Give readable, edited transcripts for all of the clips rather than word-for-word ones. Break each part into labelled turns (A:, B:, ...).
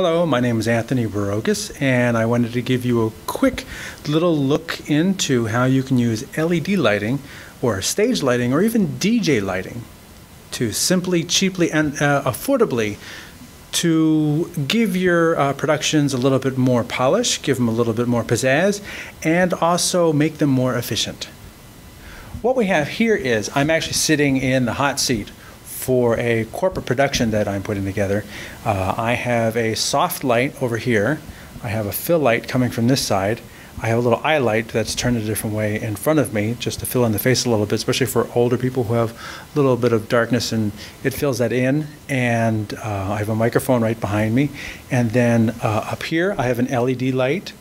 A: Hello, my name is Anthony Barogas, and I wanted to give you a quick little look into how you can use LED lighting or stage lighting or even DJ lighting to simply, cheaply, and affordably to give your productions a little bit more polish, give them a little bit more pizzazz, and also make them more efficient. What we have here is I'm actually sitting in the hot seat for a corporate production that I'm putting together. I have a soft light over here. I have a fill light coming from this side. I have a little eye light that's turned a different way in front of me just to fill in the face a little bit, especially for older people who have a little bit of darkness, and it fills that in. And I have a microphone right behind me. And then up here I have an LED light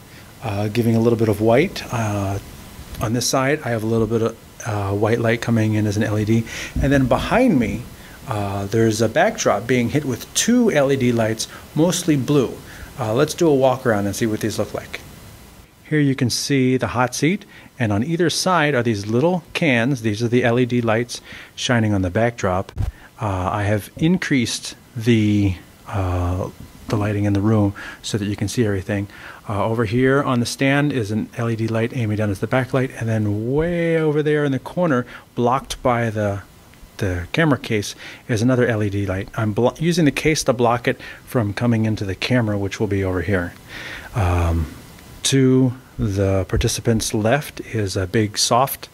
A: giving a little bit of white. On this side I have a little bit of white light coming in as an LED. And then behind me there's a backdrop being hit with two LED lights, mostly blue. Let's do a walk around and see what these look like. Here you can see the hot seat, and on either side are these little cans. These are the LED lights shining on the backdrop. I have increased the lighting in the room so that you can see everything. Over here on the stand is an LED light aiming down as the backlight, and then way over there in the corner, blocked by the camera case, is another LED light. I'm using the case to block it from coming into the camera, which will be over here. To the participant's left is a big soft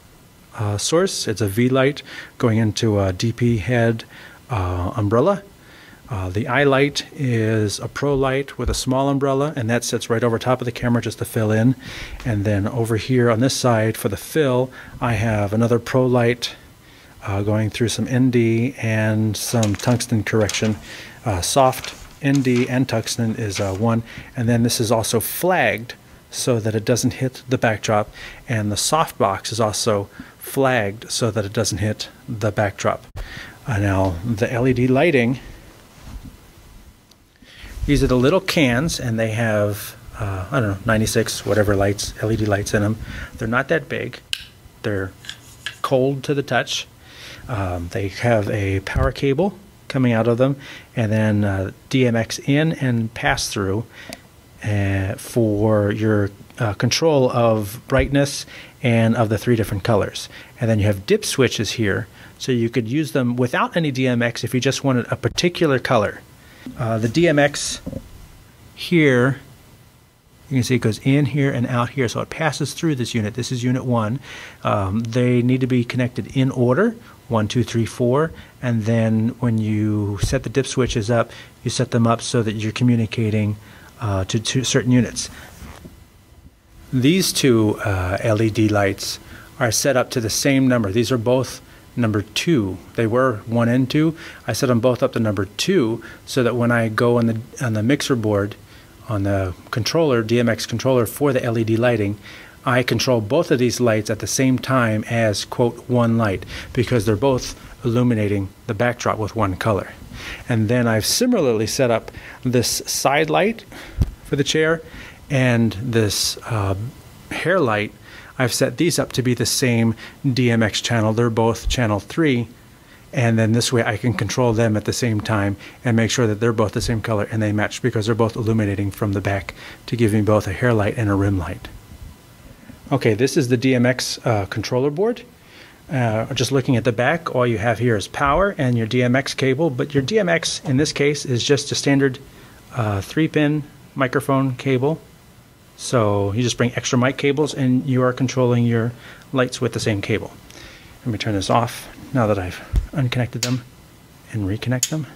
A: source. It's a V light going into a DP head umbrella. The eye light is a pro light with a small umbrella, and that sits right over top of the camera just to fill in. And then over here on this side for the fill, I have another pro light going through some ND and some tungsten correction. Soft ND and tungsten is one, and then this is also flagged so that it doesn't hit the backdrop, and the soft box is also flagged so that it doesn't hit the backdrop. Now the LED lighting, these are the little cans, and they have I don't know, 96 whatever lights, LED lights in them. They're not that big. They're cold to the touch. They have a power cable coming out of them, and then DMX in and pass through for your control of brightness and of the three different colors. And then you have dip switches here, so you could use them without any DMX if you just wanted a particular color. The DMX here, you can see it goes in here and out here, so it passes through this unit. This is unit 1. They need to be connected in order, 1, 2, 3, 4, and then when you set the dip switches up, you set them up so that you're communicating to certain units. These two LED lights are set up to the same number. These are both number 2. They were 1 and 2. I set them both up to number 2 so that when I go on the mixer board, on the controller, DMX controller for the LED lighting, I control both of these lights at the same time as, quote, one light, because they're both illuminating the backdrop with one color. And then I've similarly set up this side light for the chair and this hair light. I've set these up to be the same DMX channel. They're both channel 3. And then this way I can control them at the same time and make sure that they're both the same color and they match, because they're both illuminating from the back to give me both a hair light and a rim light. Okay, this is the DMX controller board. Just looking at the back, all you have here is power and your DMX cable, but your DMX in this case is just a standard 3-pin microphone cable. So you just bring extra mic cables and you are controlling your lights with the same cable. Let me turn this off now that I've unconnected them and reconnect them.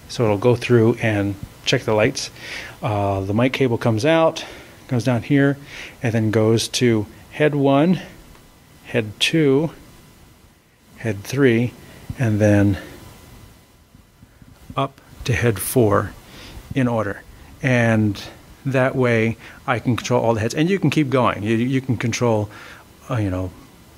A: So it'll go through and check the lights. The mic cable comes out, goes down here, and then goes to head 1, head 2, head 3, and then up to head 4 in order. And that way I can control all the heads, and you can keep going. You can control you know,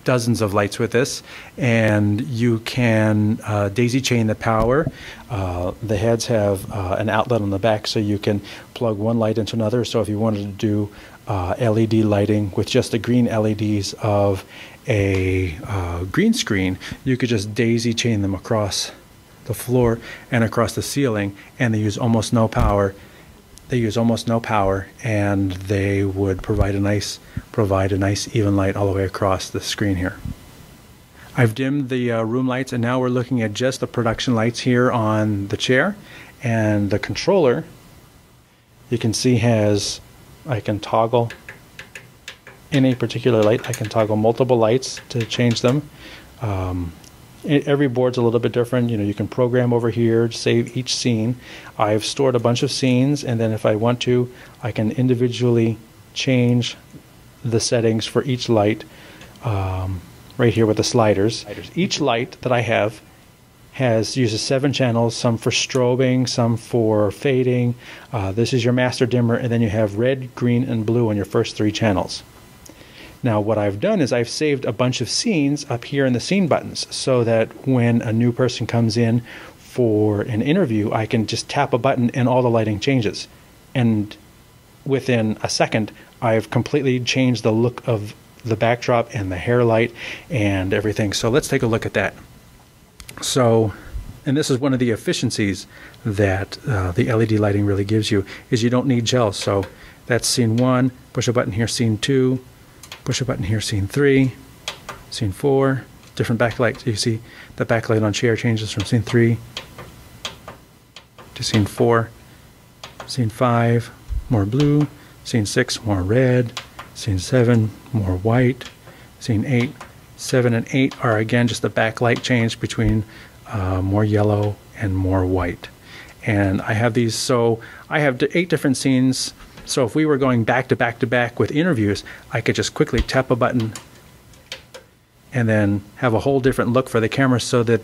A: dozens of lights with this, and you can daisy chain the power. The heads have an outlet on the back, so you can plug one light into another. So if you wanted to do LED lighting with just the green LEDs of a green screen, you could just daisy chain them across the floor and across the ceiling, and they use almost no power They use almost no power, and they would provide a nice even light all the way across the screen here. I've dimmed the room lights, and now we're looking at just the production lights here on the chair. And the controller, you can see, I can toggle any particular light. I can toggle multiple lights to change them. Every board's a little bit different. You know, you can program over here to save each scene. I've stored a bunch of scenes, and then if I want to, I can individually change the settings for each light right here with the sliders. Each light that I have uses 7 channels, some for strobing, some for fading. This is your master dimmer, and then you have red, green, and blue on your first 3 channels. Now what I've done is I've saved a bunch of scenes up here in the scene buttons, so that when a new person comes in for an interview, I can just tap a button and all the lighting changes. And within a second, I've completely changed the look of the backdrop and the hair light and everything. So let's take a look at that. So, and this is one of the efficiencies that the LED lighting really gives you, is you don't need gels. So that's scene 1, push a button here, scene 2, push a button here, scene 3, scene 4, different backlight. You see the backlight on chair changes from scene 3 to scene 4, scene 5, more blue, scene 6, more red, scene 7, more white, scene 8, 7 and 8 are again just the backlight change between more yellow and more white. And I have these, so I have 8 different scenes. So if we were going back to back to back with interviews, I could just quickly tap a button and then have a whole different look for the camera, so that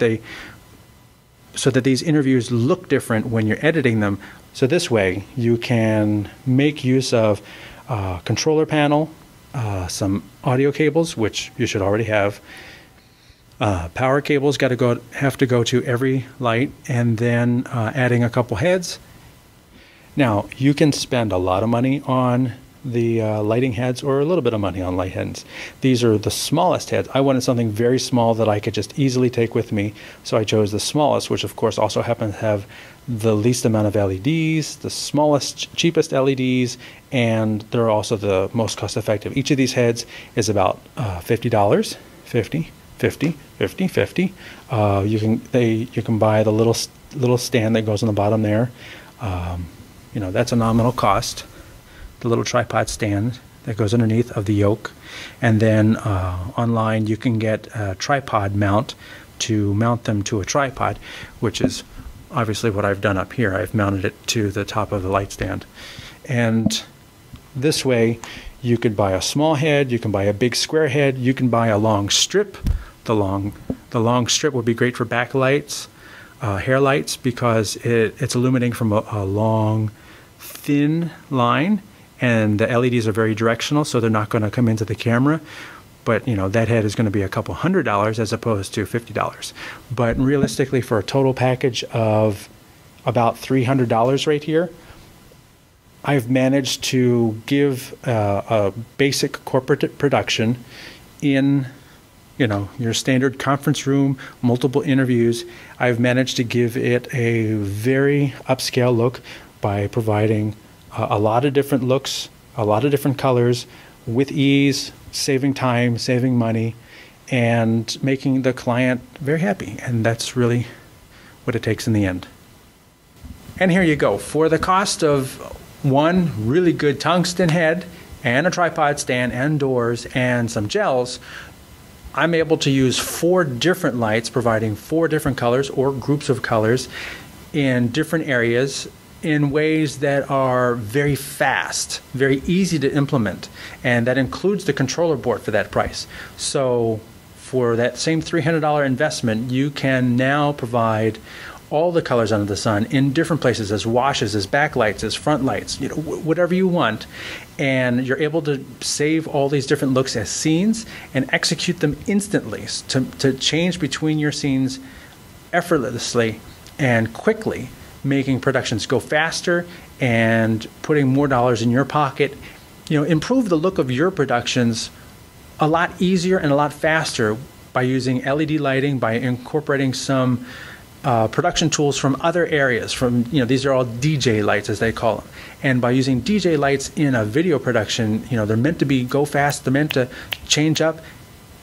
A: these interviews look different when you're editing them. So this way you can make use of controller panel, some audio cables, which you should already have. Power cables have to go to every light, and then adding a couple heads. Now, you can spend a lot of money on the lighting heads, or a little bit of money on light heads. These are the smallest heads. I wanted something very small that I could just easily take with me, so I chose the smallest, which of course also happens to have the least amount of LEDs, the smallest, cheapest LEDs, and they're also the most cost effective. Each of these heads is about $50, 50, 50, 50, 50. You can buy the little stand that goes on the bottom there. You know, that's a nominal cost. The little tripod stand that goes underneath of the yoke. And then online you can get a tripod mount to mount them to a tripod, which is obviously what I've done up here. I've mounted it to the top of the light stand. And this way you could buy a small head, you can buy a big square head, you can buy a long strip. The long strip would be great for backlights, hair lights, because it's illuminating from a long, thin line, and the LEDs are very directional, so they're not going to come into the camera. But you know, that head is going to be a couple $100 as opposed to $50. But realistically, for a total package of about $300 right here, I've managed to give a basic corporate production in, you know, your standard conference room, multiple interviews. I've managed to give it a very upscale look by providing a lot of different looks, a lot of different colors, with ease, saving time, saving money, and making the client very happy. And that's really what it takes in the end. And here you go. For the cost of one really good tungsten head and a tripod stand and doors and some gels, I'm able to use 4 different lights, providing 4 different colors or groups of colors in different areas, in ways that are very fast, very easy to implement, and that includes the controller board for that price. So for that same $300 investment, you can now provide all the colors under the sun in different places, as washes, as backlights, as front lights, you know, whatever you want. And you're able to save all these different looks as scenes and execute them instantly, to change between your scenes effortlessly and quickly, making productions go faster and putting more dollars in your pocket. You know, improve the look of your productions a lot easier and a lot faster by using LED lighting, by incorporating some production tools from other areas. From, these are all DJ lights, as they call them. And by using DJ lights in a video production, they're meant to go fast. They're meant to change up.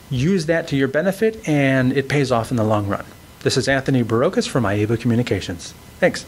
A: Use that to your benefit, and it pays off in the long run. This is Anthony Barocas from Aiba Communications. Thanks.